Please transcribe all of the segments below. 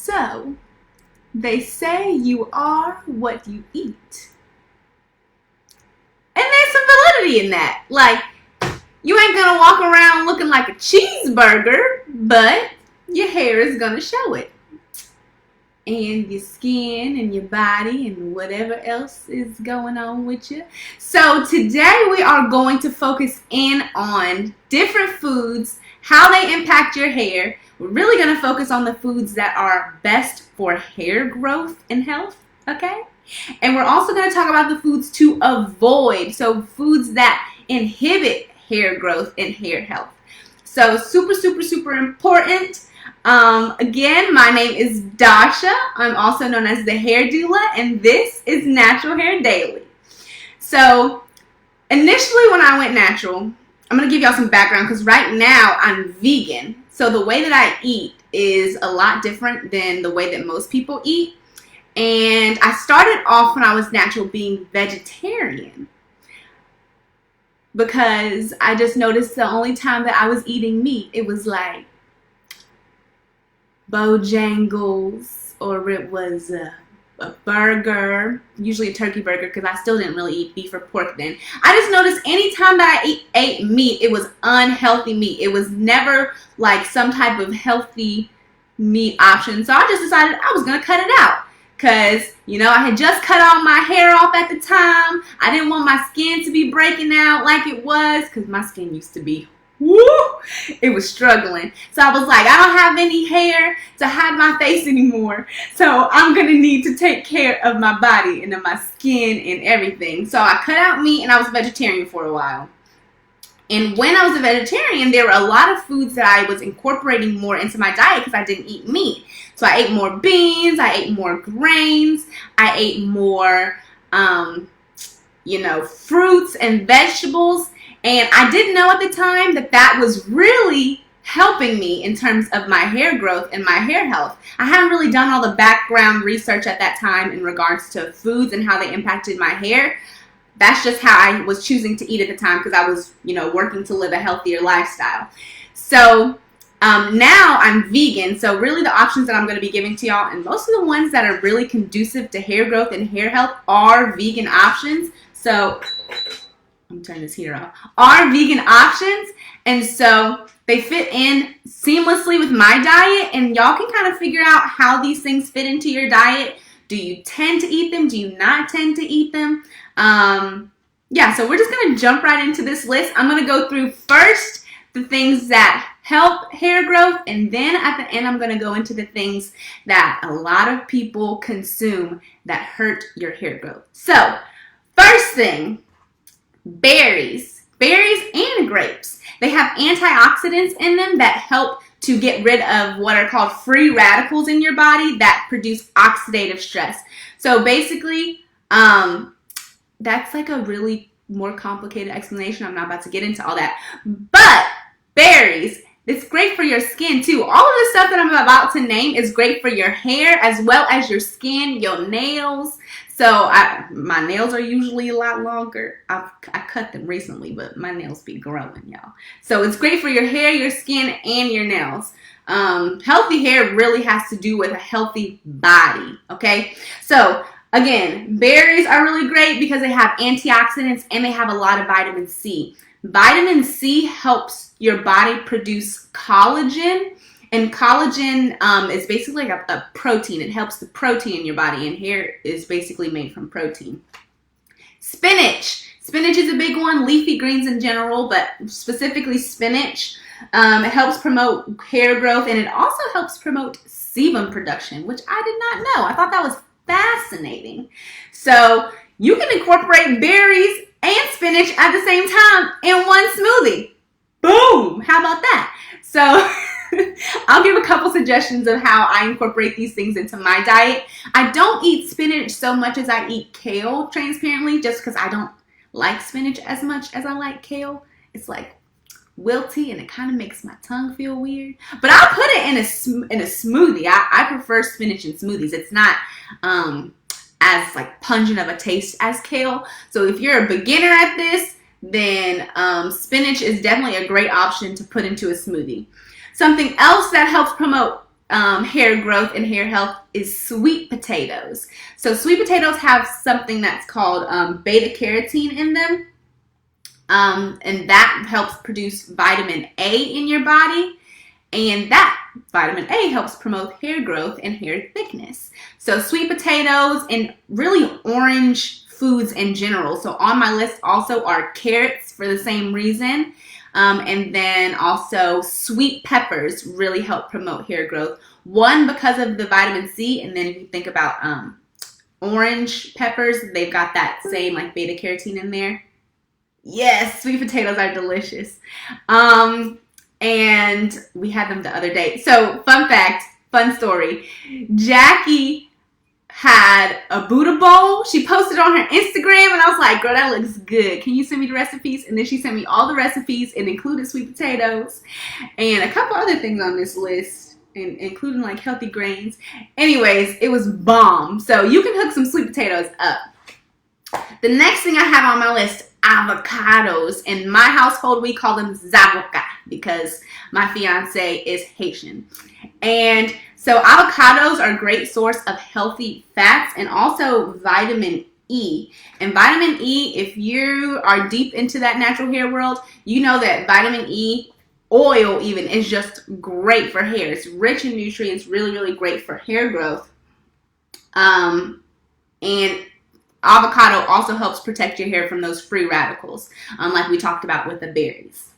So, they say you are what you eat. And there's some validity in that. Like, you ain't gonna walk around looking like a cheeseburger, but your hair is gonna show it. And your skin and your body and whatever else is going on with you. So today we are going to focus in on different foods, how they impact your hair. We're really going to focus on the foods that are best for hair growth and health, okay? And we're also going to talk about the foods to avoid, so foods that inhibit hair growth and hair health. So super, super, super important. Again, my name is Dasha. I'm also known as the Hair Doula, and this is Natural Hair Daily. So, initially when I went natural, I'm going to give y'all some background because right now I'm vegan. So the way that I eat is a lot different than the way that most people eat. And I started off when I was natural being vegetarian because I just noticed the only time that I was eating meat, it was like Bojangles, or it was a burger, usually a turkey burger, because I still didn't really eat beef or pork then. I just noticed anytime that I ate meat, it was unhealthy meat. It was never like some type of healthy meat option. So I just decided I was going to cut it out because, you know, I had just cut all my hair off at the time. I didn't want my skin to be breaking out like it was because my skin used to be it was struggling. So I was like, I don't have any hair to hide my face anymore. So I'm going to need to take care of my body and of my skin and everything. So I cut out meat and I was a vegetarian for a while. And when I was a vegetarian, there were a lot of foods that I was incorporating more into my diet because I didn't eat meat. So I ate more beans, I ate more grains, I ate more, fruits and vegetables. And I didn't know at the time that that was really helping me in terms of my hair growth and my hair health. I hadn't really done all the background research at that time in regards to foods and how they impacted my hair. That's just how I was choosing to eat at the time because I was, working to live a healthier lifestyle. So now I'm vegan. So really the options that I'm going to be giving to y'all, and most of the ones that are really conducive to hair growth and hair health are vegan options. So I'm turning this heater off, are vegan options. And so they fit in seamlessly with my diet, and y'all can kind of figure out how these things fit into your diet. Do you tend to eat them? Do you not tend to eat them? So we're just going to jump right into this list. I'm going to go through first the things that help hair growth, and then at the end I'm going to go into the things that a lot of people consume that hurt your hair growth. So first thing, berries and grapes. They have antioxidants in them that help to get rid of what are called free radicals in your body that produce oxidative stress. So basically, that's like a really more complicated explanation. I'm not about to get into all that. But berries, it's great for your skin too. All of the stuff that I'm about to name is great for your hair as well as your skin, your nails. So my nails are usually a lot longer. I cut them recently, but my nails be growing, y'all. So it's great for your hair, your skin, and your nails. Healthy hair really has to do with a healthy body, okay? So again, berries are really great because they have antioxidants and they have a lot of vitamin C. Vitamin C helps your body produce collagen. And collagen is basically like a protein. It helps the protein in your body, and hair is basically made from protein. Spinach. Spinach is a big one. Leafy greens in general, but specifically spinach. It helps promote hair growth, and it also helps promote sebum production, which I did not know. I thought that was fascinating. So you can incorporate berries and spinach at the same time in one smoothie. Boom! How about that? So I'll give a couple suggestions of how I incorporate these things into my diet. I don't eat spinach so much as I eat kale, transparently, just because I don't like spinach as much as I like kale. It's like wilty and it kind of makes my tongue feel weird. But I'll put it in a smoothie. I prefer spinach in smoothies. It's not as like pungent of a taste as kale. So if you're a beginner at this, then spinach is definitely a great option to put into a smoothie. Something else that helps promote hair growth and hair health is sweet potatoes. So sweet potatoes have something that's called beta carotene in them. And that helps produce vitamin A in your body. And that vitamin A helps promote hair growth and hair thickness. So sweet potatoes and really orange foods in general. So on my list also are carrots for the same reason. And then also sweet peppers really help promote hair growth. One, because of the vitamin C, and then if you think about orange peppers, they've got that same like beta carotene in there. Yes, sweet potatoes are delicious. And we had them the other day. So fun fact, fun story. Jackie had a Buddha bowl. She posted on her Instagram and I was like, girl, that looks good. Can you send me the recipes? And then she sent me all the recipes and included sweet potatoes and a couple other things on this list, including like healthy grains. Anyways, it was bomb. So you can hook some sweet potatoes up. The next thing I have on my list, avocados. In my household, we call them zavoka because my fiance is Haitian. And so avocados are a great source of healthy fats and also vitamin E. And vitamin E, if you are deep into that natural hair world, you know that vitamin E oil even is just great for hair. It's rich in nutrients, really, really great for hair growth. And avocado also helps protect your hair from those free radicals, like we talked about with the berries.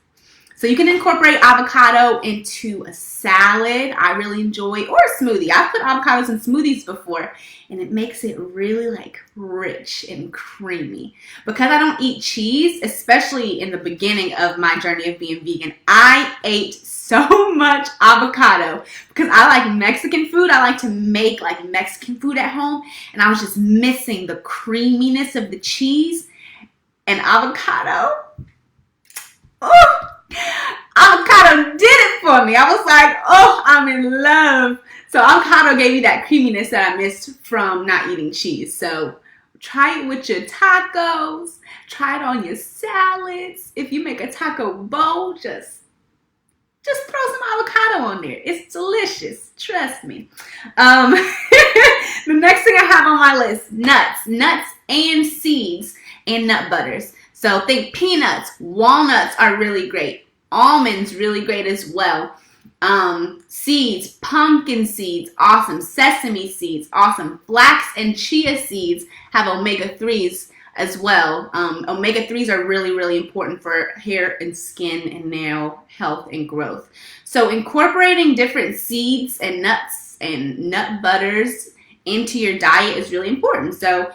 So you can incorporate avocado into a salad. I really enjoy, or a smoothie. I've put avocados in smoothies before, and it makes it really like rich and creamy. Because I don't eat cheese, especially in the beginning of my journey of being vegan, I ate so much avocado because I like Mexican food. I like to make like Mexican food at home, and I was just missing the creaminess of the cheese and avocado. Oh, avocado did it for me. I was like, oh, I'm in love. So avocado gave me that creaminess that I missed from not eating cheese. So try it with your tacos. Try it on your salads. If you make a taco bowl, just throw some avocado on there. It's delicious. Trust me. The next thing I have on my list, nuts and seeds and nut butters. So think peanuts, walnuts are really great. Almonds, really great as well. Seeds, pumpkin seeds, awesome. Sesame seeds, awesome. Flax and chia seeds have omega-3s as well. Omega-3s are really, really important for hair and skin and nail health and growth. So incorporating different seeds and nuts and nut butters into your diet is really important. So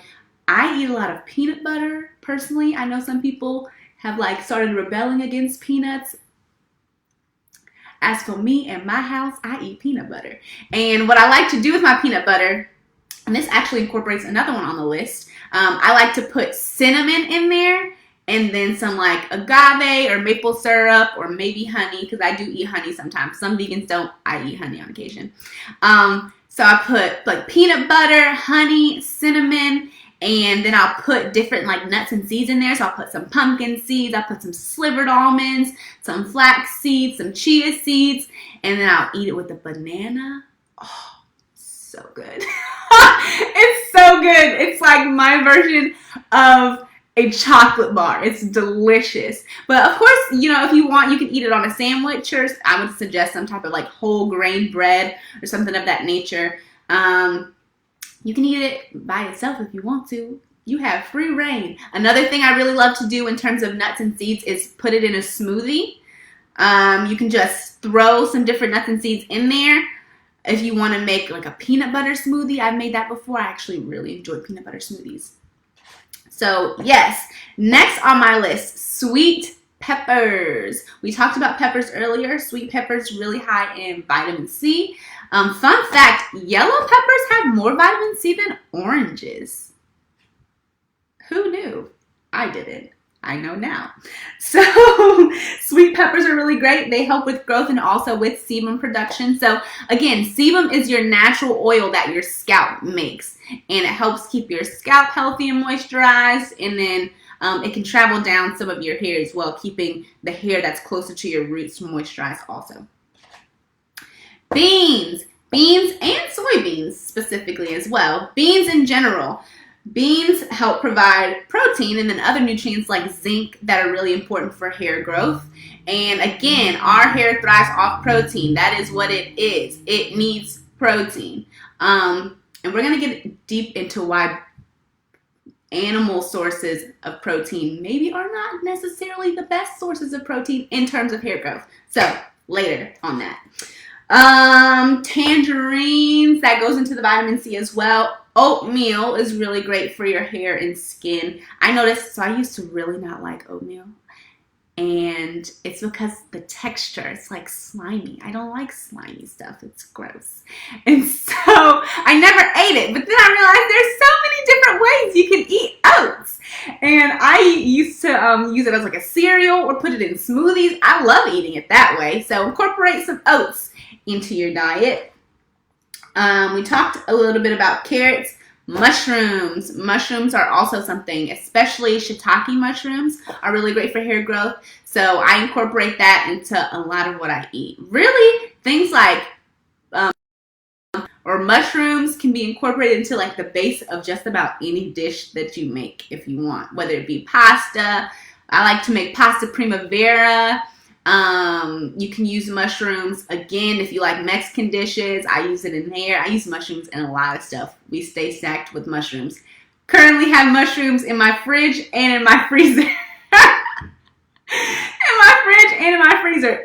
I eat a lot of peanut butter personally. I know some people have like started rebelling against peanuts. As for me and my house, I eat peanut butter. And what I like to do with my peanut butter, and this actually incorporates another one on the list, I like to put cinnamon in there and then some like agave or maple syrup or maybe honey, because I do eat honey sometimes. Some vegans don't. I eat honey on occasion. So I put like peanut butter, honey, cinnamon, and then I'll put different like nuts and seeds in there. So I'll put some pumpkin seeds, I'll put some slivered almonds, some flax seeds, some chia seeds, and then I'll eat it with a banana. Oh, so good. It's so good. It's like my version of a chocolate bar. It's delicious. But of course, you know, if you want, you can eat it on a sandwich, or I would suggest some type of like whole grain bread or something of that nature. You can eat it by itself if you want to. You have free reign. Another thing I really love to do in terms of nuts and seeds is put it in a smoothie. You can just throw some different nuts and seeds in there. If you want to make like a peanut butter smoothie, I've made that before. I actually really enjoy peanut butter smoothies. So yes, next on my list, sweet peppers. We talked about peppers earlier. Sweet peppers really high in vitamin C. Fun fact, yellow peppers have more vitamin C than oranges. Who knew? I didn't. I know now. So sweet peppers are really great. They help with growth and also with sebum production. So again, sebum is your natural oil that your scalp makes, and it helps keep your scalp healthy and moisturized, and then it can travel down some of your hair as well, keeping the hair that's closer to your roots moisturized also. Beans. Beans and soybeans specifically as well. Beans in general. Beans help provide protein and then other nutrients like zinc that are really important for hair growth. And again, our hair thrives off protein. That is what it is. It needs protein. And we're going to get deep into why animal sources of protein maybe are not necessarily the best sources of protein in terms of hair growth. So later on that. Tangerines, that goes into the vitamin C as well. Oatmeal is really great for your hair and skin. I noticed, so I used to really not like oatmeal. And it's because the texture, it's like slimy. I don't like slimy stuff. It's gross. And so I never ate it. But then I realized there's so many different ways you can eat oats. And I used to use it as like a cereal or put it in smoothies. I love eating it that way. So incorporate some oats into your diet. We talked a little bit about carrots. Mushrooms. Mushrooms are also something, especially shiitake mushrooms are really great for hair growth. So I incorporate that into a lot of what I eat. Really, things like or mushrooms can be incorporated into like the base of just about any dish that you make if you want, whether it be pasta. I like to make pasta primavera. You can use mushrooms, again, if you like Mexican dishes. I use it in there. I use mushrooms in a lot of stuff. We stay stacked with mushrooms. Currently have mushrooms in my fridge and in my freezer.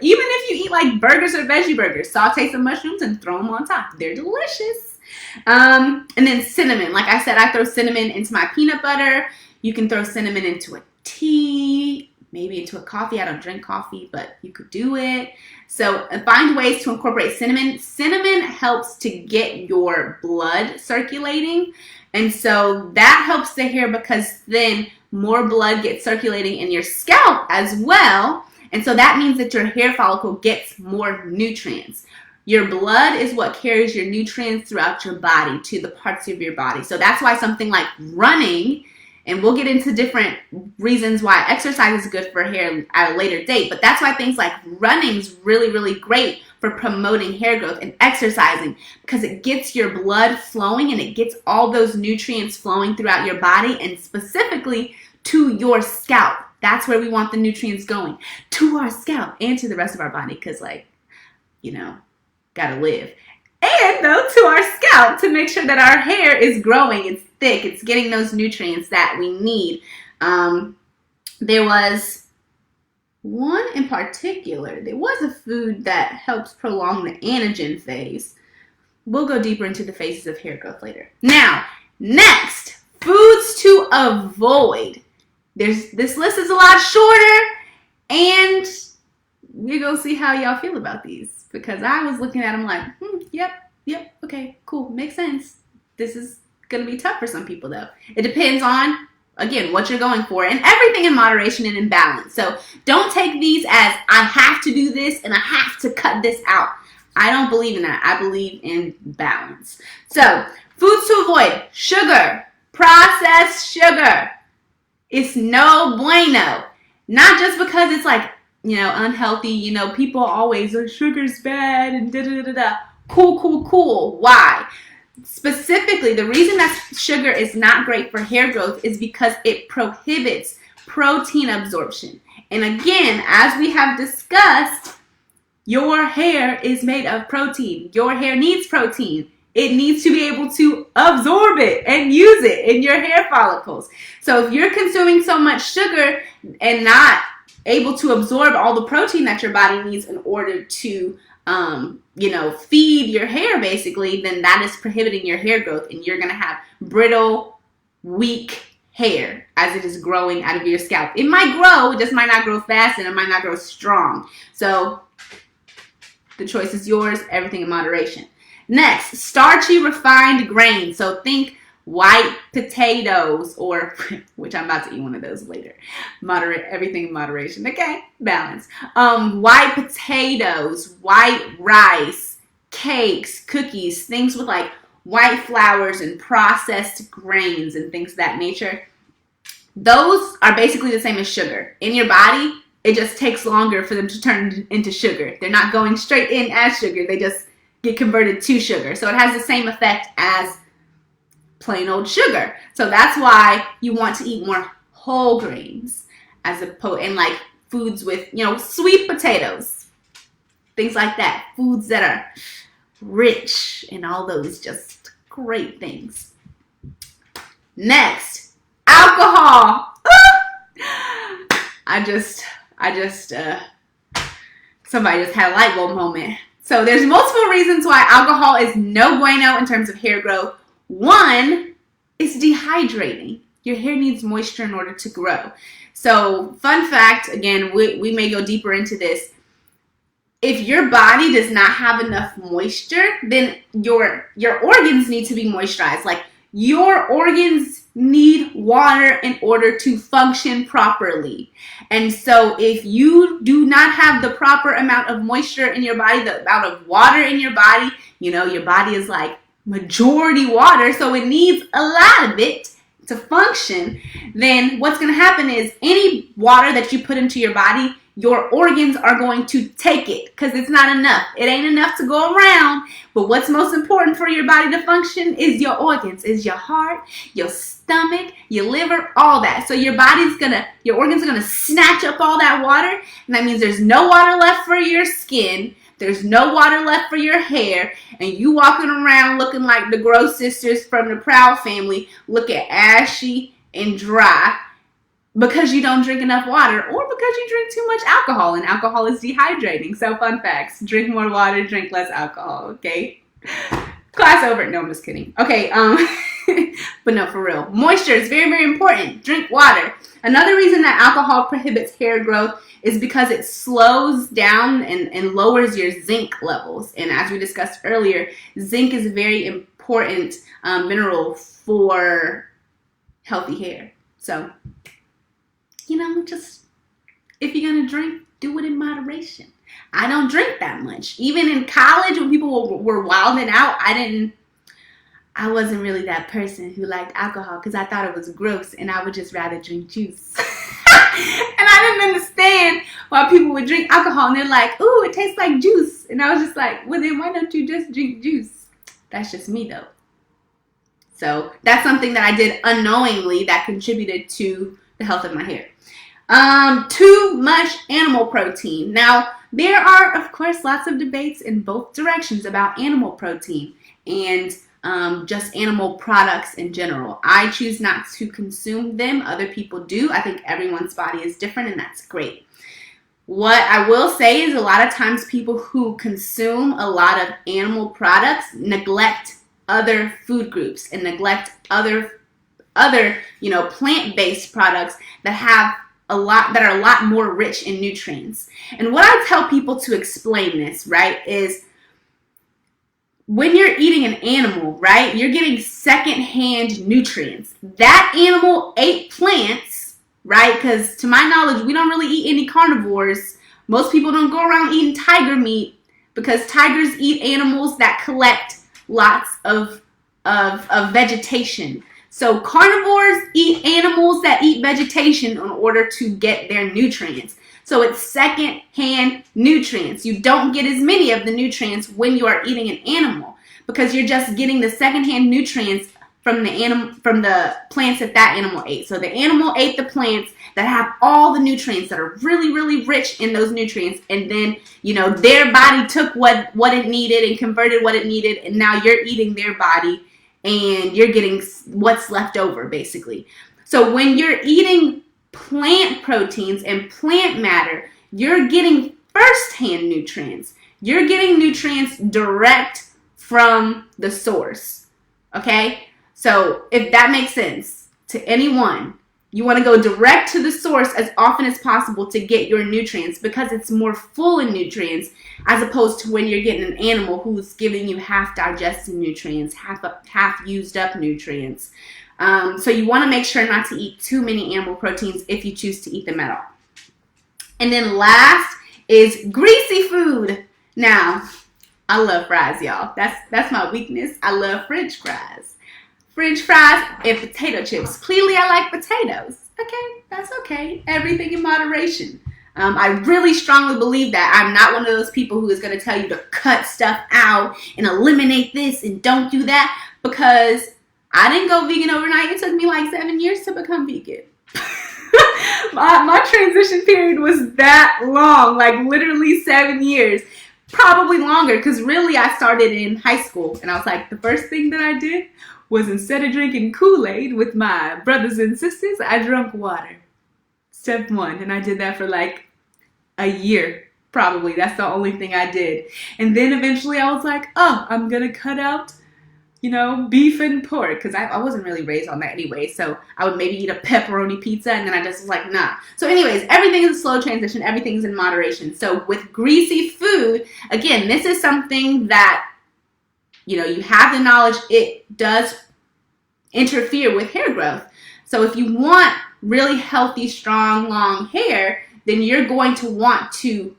Even if you eat like burgers or veggie burgers, saute some mushrooms and throw them on top. They're delicious. And then cinnamon. Like I said, I throw cinnamon into my peanut butter. You can throw cinnamon into a tea, maybe into a coffee. I don't drink coffee, but you could do it. So find ways to incorporate cinnamon. Cinnamon helps to get your blood circulating. And so that helps the hair because then more blood gets circulating in your scalp as well. And so that means that your hair follicle gets more nutrients. Your blood is what carries your nutrients throughout your body to the parts of your body. So that's why something like running, and we'll get into different reasons why exercise is good for hair at a later date, but that's why things like running is really, really great for promoting hair growth and exercising because it gets your blood flowing and it gets all those nutrients flowing throughout your body and specifically to your scalp. That's where we want the nutrients going, to our scalp and to the rest of our body because, like, you know, gotta live. And though to our scalp to make sure that our hair is growing, it's thick, it's getting those nutrients that we need. There was one in particular. There was a food that helps prolong the anagen phase. We'll go deeper into the phases of hair growth later. Now, next, foods to avoid. This list is a lot shorter, and we're going to see how y'all feel about these. Because I was looking at them like, yep, okay, cool, makes sense. This is going to be tough for some people, though. It depends on, again, what you're going for. And everything in moderation and in balance. So don't take these as, I have to do this and I have to cut this out. I don't believe in that. I believe in balance. So, foods to avoid. Sugar. Processed sugar. It's no bueno. Not just because it's like, you know, unhealthy. You know, people always, oh, sugar's bad and da-da-da-da. Cool. Why? Specifically, the reason that sugar is not great for hair growth is because it prohibits protein absorption. And again, as we have discussed, your hair is made of protein. Your hair needs protein. It needs to be able to absorb it and use it in your hair follicles. So if you're consuming so much sugar and not able to absorb all the protein that your body needs in order to, feed your hair basically, then that is prohibiting your hair growth and you're going to have brittle, weak hair as it is growing out of your scalp. It might grow, it just might not grow fast and it might not grow strong. So the choice is yours, everything in moderation. Next, starchy refined grains. So think white potatoes or, which I'm about to eat one of those later. Everything in moderation. Okay, balance. White potatoes, white rice, cakes, cookies, things with like white flours and processed grains and things of that nature. Those are basically the same as sugar. In your body, it just takes longer for them to turn into sugar. They're not going straight in as sugar. They just get converted to sugar. So it has the same effect as plain old sugar. So that's why you want to eat more whole grains as opposed, and like foods with, sweet potatoes, things like that. Foods that are rich in all those just great things. Next, alcohol. Somebody just had a light bulb moment. So there's multiple reasons why alcohol is no bueno in terms of hair growth. One, it's dehydrating. Your hair needs moisture in order to grow. So fun fact, again, we may go deeper into this. If your body does not have enough moisture, then your organs need to be moisturized. Like, your organs need water in order to function properly. And so if you do not have the proper amount of moisture in your body, the amount of water in your body, your body is like majority water, so it needs a lot of it to function, then what's going to happen is any water that you put into your body, your organs are going to take it because it's not enough. It ain't enough to go around. But what's most important for your body to function is your organs, is your heart, your stomach, your liver, all that. So your organs are going to snatch up all that water. And that means there's no water left for your skin. There's no water left for your hair, and you walking around looking like the Gross sisters from the Proud family, looking ashy and dry because you don't drink enough water or because you drink too much alcohol, and alcohol is dehydrating. So fun facts, drink more water, drink less alcohol, okay? Class over. No, I'm just kidding. Okay, but no, for real. Moisture is very, very important. Drink water. Another reason that alcohol prohibits hair growth is because it slows down and lowers your zinc levels. And as we discussed earlier, zinc is a very important mineral for healthy hair. So, just if you're going to drink, do it in moderation. I don't drink that much. Even in college, when people were wilding out, I wasn't really that person who liked alcohol because I thought it was gross and I would just rather drink juice. And I didn't understand why people would drink alcohol and they're like, ooh, it tastes like juice. And I was just like, well, then why don't you just drink juice? That's just me, though. So that's something that I did unknowingly that contributed to the health of my hair. Too much animal protein. Now, there are, of course, lots of debates in both directions about animal protein and just animal products in general. I choose not to consume them. Other people do. I think everyone's body is different, and that's great. What I will say is a lot of times people who consume a lot of animal products neglect other food groups and neglect other plant-based products that are a lot more rich in nutrients. And what I tell people to explain this, right, is when you're eating an animal, right, you're getting secondhand nutrients. That animal ate plants, right? Because to my knowledge, we don't really eat any carnivores. Most people don't go around eating tiger meat because tigers eat animals that collect lots of vegetation. So carnivores eat animals that eat vegetation in order to get their nutrients. So it's second-hand nutrients. You don't get as many of the nutrients when you are eating an animal because you're just getting the second-hand nutrients from the plants that animal ate. So the animal ate the plants that have all the nutrients that are really, really rich in those nutrients, and then their body took what it needed and converted what it needed, and now you're eating their body and you're getting what's left over, basically. So when you're eating plant proteins and plant matter, you're getting first-hand nutrients. You're getting nutrients direct from the source, okay? So if that makes sense to anyone, you want to go direct to the source as often as possible to get your nutrients because it's more full in nutrients as opposed to when you're getting an animal who's giving you half digested nutrients, half used up nutrients. So you want to make sure not to eat too many animal proteins if you choose to eat them at all. And then last is greasy food. Now, I love fries, y'all. That's my weakness. I love French fries. French fries and potato chips. Clearly, I like potatoes. Okay, that's okay. Everything in moderation. I really strongly believe that. I'm not one of those people who is going to tell you to cut stuff out and eliminate this and don't do that, because I didn't go vegan overnight. It took me like 7 years to become vegan. my transition period was that long, like literally 7 years. Probably longer, because really I started in high school, and I was like, the first thing that I did was, instead of drinking Kool-Aid with my brothers and sisters, I drank water. Step one. And I did that for like a year, probably. That's the only thing I did. And then eventually I was like, oh, I'm going to cut out, beef and pork, because I wasn't really raised on that anyway. So I would maybe eat a pepperoni pizza, and then I just was like, nah. So anyways, everything is a slow transition. Everything's in moderation. So with greasy food, again, this is something that, you have the knowledge it does interfere with hair growth. So if you want really healthy, strong, long hair, then you're going to want to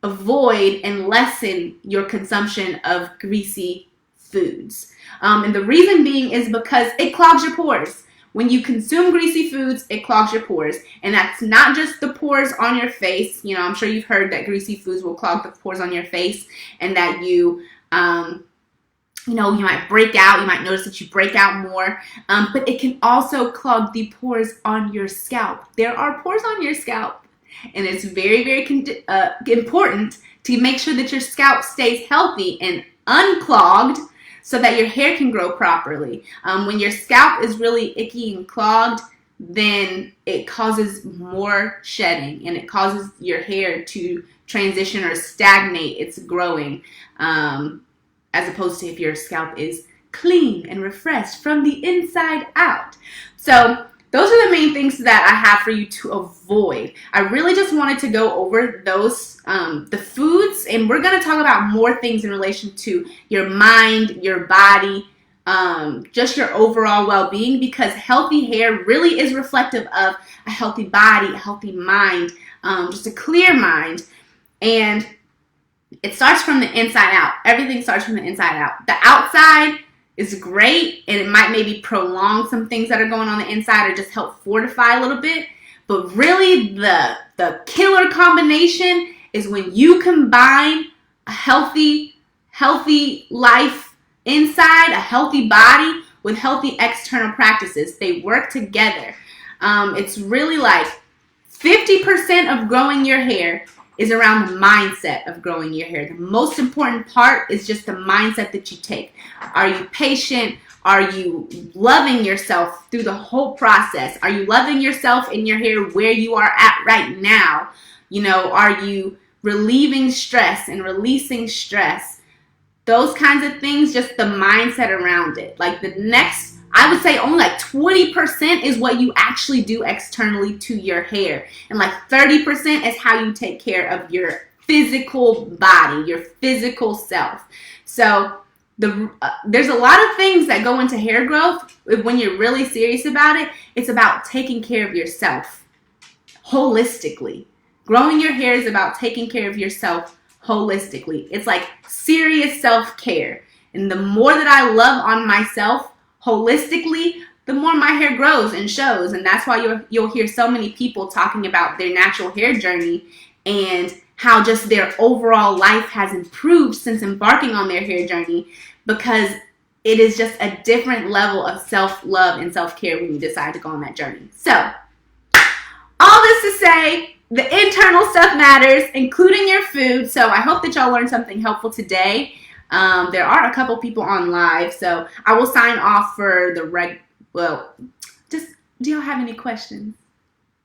avoid and lessen your consumption of greasy foods. And the reason being is because it clogs your pores. When you consume greasy foods, it clogs your pores. And that's not just the pores on your face. I'm sure you've heard that greasy foods will clog the pores on your face, and that you might break out. You might notice that you break out more. But it can also clog the pores on your scalp. There are pores on your scalp, and it's very, very important to make sure that your scalp stays healthy and unclogged, so that your hair can grow properly. When your scalp is really icky and clogged, then it causes more shedding, and it causes your hair to transition or stagnate its growing, as opposed to if your scalp is clean and refreshed from the inside out. So those are the main things that I have for you to avoid. I really just wanted to go over those, the foods, and we're going to talk about more things in relation to your mind, your body, just your overall well-being, because healthy hair really is reflective of a healthy body, a healthy mind, just a clear mind. And it starts from the inside out. Everything starts from the inside out. The outside is great, and it might maybe prolong some things that are going on the inside, or just help fortify a little bit. But really, the killer combination is when you combine a healthy life inside, a healthy body, with healthy external practices. They work together. It's really like 50% of growing your hair is around the mindset of growing your hair. The most important part is just the mindset that you take. Are you patient? Are you loving yourself through the whole process? Are you loving yourself in your hair where you are at right now? Are you relieving stress and releasing stress? Those kinds of things, just the mindset around it. Like the next, I would say only like 20% is what you actually do externally to your hair. And like 30% is how you take care of your physical body, your physical self. So there's a lot of things that go into hair growth. When you're really serious about it, it's about taking care of yourself holistically. Growing your hair is about taking care of yourself holistically. It's like serious self-care. And the more that I love on myself holistically, the more my hair grows and shows. And that's why you'll hear so many people talking about their natural hair journey and how just their overall life has improved since embarking on their hair journey, because it is just a different level of self-love and self-care when you decide to go on that journey. So, all this to say, the internal stuff matters, including your food. So I hope that y'all learned something helpful today. There are a couple people on live, so I will sign off for the do y'all have any questions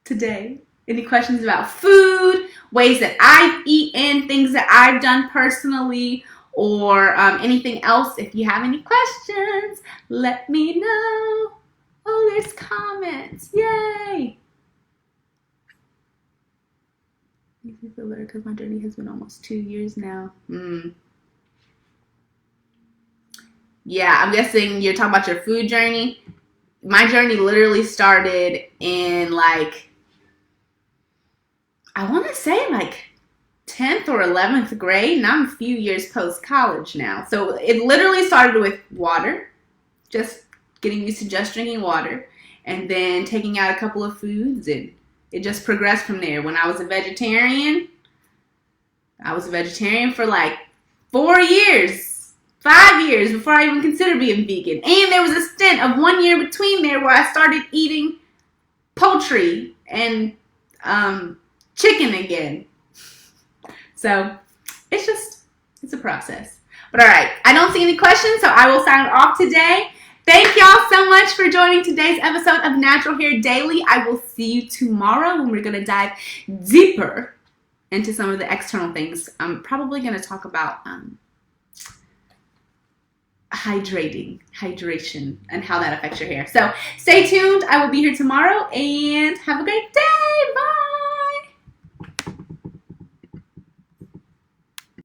today? Any questions about food, ways that I've eaten, things that I've done personally, or anything else? If you have any questions, let me know. Oh, there's comments. Yay! Makes me feel better because my journey has been almost 2 years now. Yeah, I'm guessing you're talking about your food journey. My journey literally started in I want to say 10th or 11th grade. Now I'm a few years post-college now. So it literally started with water, just getting used to just drinking water, and then taking out a couple of foods and it just progressed from there. When I was a vegetarian for like 4 years, 5 years before I even considered being vegan. And there was a stint of 1 year between there where I started eating poultry and chicken again. So it's a process. But all right, I don't see any questions, so I will sign off today. Thank y'all so much for joining today's episode of Natural Hair Daily. I will see you tomorrow when we're going to dive deeper into some of the external things. I'm probably going to talk about hydration, and how that affects your hair. So stay tuned. I will be here tomorrow, and have a great day.